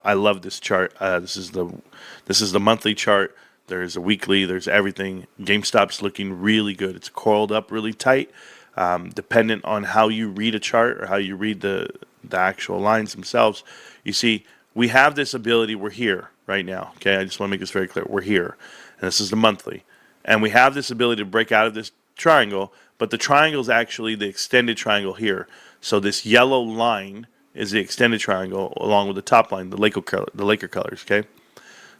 I love this chart. This is the monthly chart. There's a weekly. There's everything. GameStop's looking really good. It's coiled up really tight. Dependent on how you read a chart or how you read the actual lines themselves, you see we have this ability. We're here right now. Okay, I just want to make this very clear. We're here, and this is the monthly, and we have this ability to break out of this triangle. But the triangle is actually the extended triangle here. So this yellow line is the extended triangle along with the top line, the Laker colors. Okay,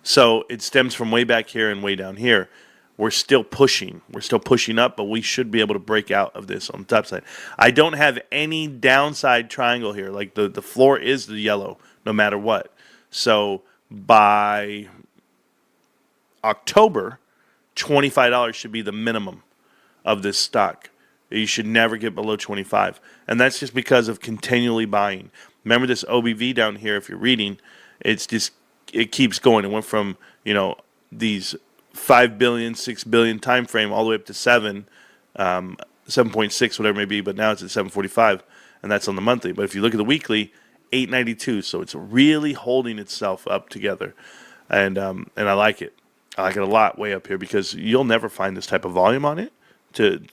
so it stems from way back here and way down here. We're still pushing. We're still pushing up, but we should be able to break out of this on the top side. I don't have any downside triangle here. Like the floor is the yellow no matter what. So by October, $25 should be the minimum of this stock. You should never get below 25. And that's just because of continually buying. Remember this OBV down here, if you're reading, it keeps going. It went from, these 5 billion, 6 billion time frame all the way up to 7.6, whatever it may be, but now it's at 745, and that's on the monthly. But if you look at the weekly, 892, so it's really holding itself up together. And I like it. I like it a lot way up here because you'll never find this type of volume on it to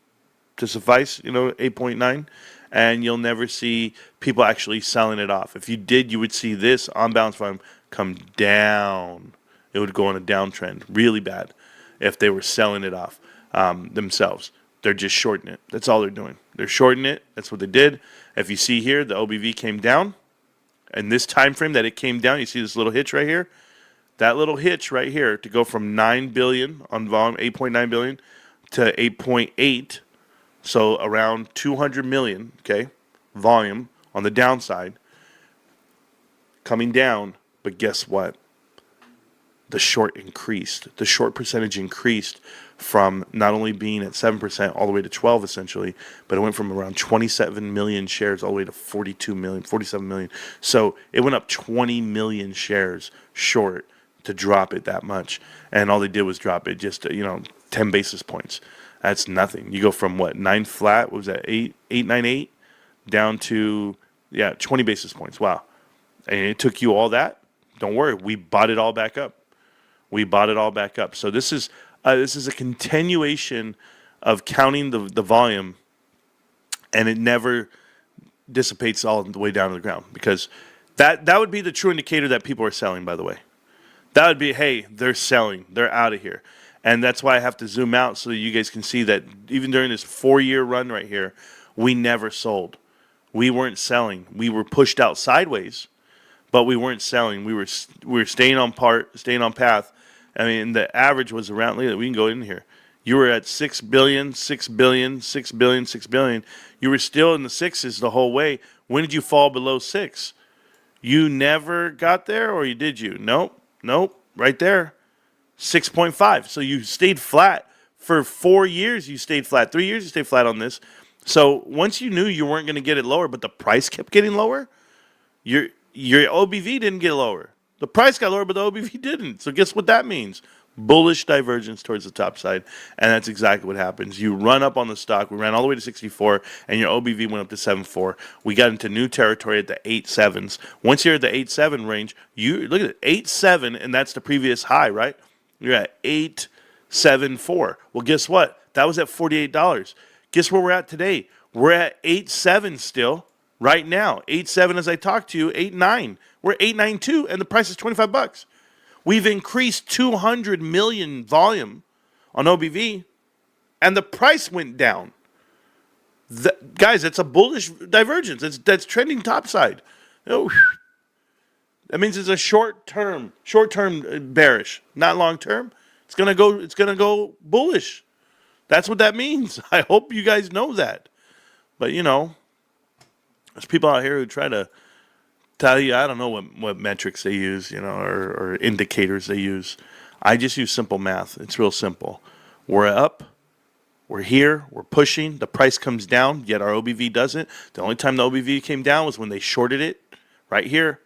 suffice, 8.9, and you'll never see people actually selling it off. If you did, you would see this on balance volume come down. It would go on a downtrend really bad if they were selling it off themselves. They're just shorting it. That's all they're doing. They're shorting it. That's what they did. If you see here, the OBV came down. And this time frame that it came down, you see this little hitch right here? That little hitch right here to go from 9 billion on volume, 8.9 billion, to 8.8, so around 200 million, okay, volume on the downside, coming down. But guess what? The short increased. The short percentage increased from not only being at 7% all the way to 12 essentially, but it went from around 27 million shares all the way to 42 million, 47 million. So it went up 20 million shares short to drop it that much. And all they did was drop it just, 10 basis points. That's nothing. You go from what, 9 flat, what was that, 898, down to, 20 basis points. Wow. And it took you all that? Don't worry, we bought it all back up. So this is a continuation of counting the volume, and it never dissipates all the way down to the ground, because that would be the true indicator that people are selling, by the way. That would be, hey, they're selling. They're out of here. And that's why I have to zoom out so that you guys can see that even during this 4-year run right here, we never sold. We weren't selling. We were pushed out sideways, but we weren't selling. We were staying on path. I mean, the average was around, we can go in here. You were at 6 billion, 6 billion, 6 billion, 6 billion. You were still in the sixes the whole way. When did you fall below 6? You never got there, or did you? Nope, right there. 6.5. So you stayed flat for 4 years. You stayed flat. 3 years you stayed flat on this. So once you knew you weren't going to get it lower, but the price kept getting lower, your OBV didn't get lower. The price got lower, but the OBV didn't. So guess what that means? Bullish divergence towards the top side. And that's exactly what happens. You run up on the stock. We ran all the way to 64, and your OBV went up to 7.4. We got into new territory at the 8.7s. Once you're at the 8.7 range, you look at it, 8.7, and that's the previous high, right? You're at 8.74. Well, guess what? That was at $48. Guess where we're at today? We're at 8.7 still. Right now, 8.7 as I talk to you, 8.9. We're 8.92, and the price is $25. We've increased 200 million volume on OBV, and the price went down. Guys, it's a bullish divergence. That's trending topside. That means it's a short term bearish, not long term. It's gonna go bullish. That's what that means. I hope you guys know that. But there's people out here who try to tell you, I don't know what metrics they use, or indicators they use. I just use simple math. It's real simple. We're up. We're here. We're pushing. The price comes down, yet our OBV doesn't. The only time the OBV came down was when they shorted it right here.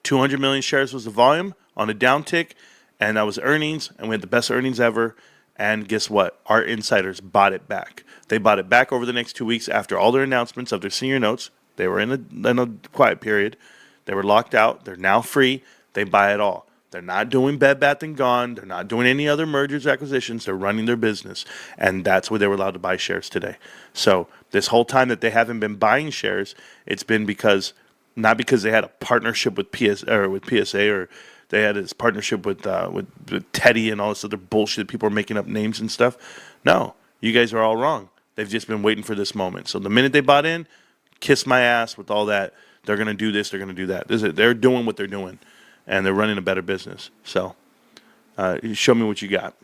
200 million shares was the volume on a downtick, and that was earnings, and we had the best earnings ever. And guess what? Our insiders bought it back. They bought it back over the next 2 weeks after all their announcements of their senior notes. They were in a quiet period. They were locked out. They're now free. They buy it all. They're not doing Bed Bath and Gone. They're not doing any other mergers, acquisitions. They're running their business, and that's where they were allowed to buy shares today. So this whole time that they haven't been buying shares, it's been because not because they had a partnership with PSA or they had this partnership with Teddy and all this other bullshit. People are making up names and stuff. No, you guys are all wrong. They've just been waiting for this moment. So the minute they bought in, kiss my ass with all that. They're going to do this. They're going to do that. They're doing what they're doing, and they're running a better business. So show me what you got.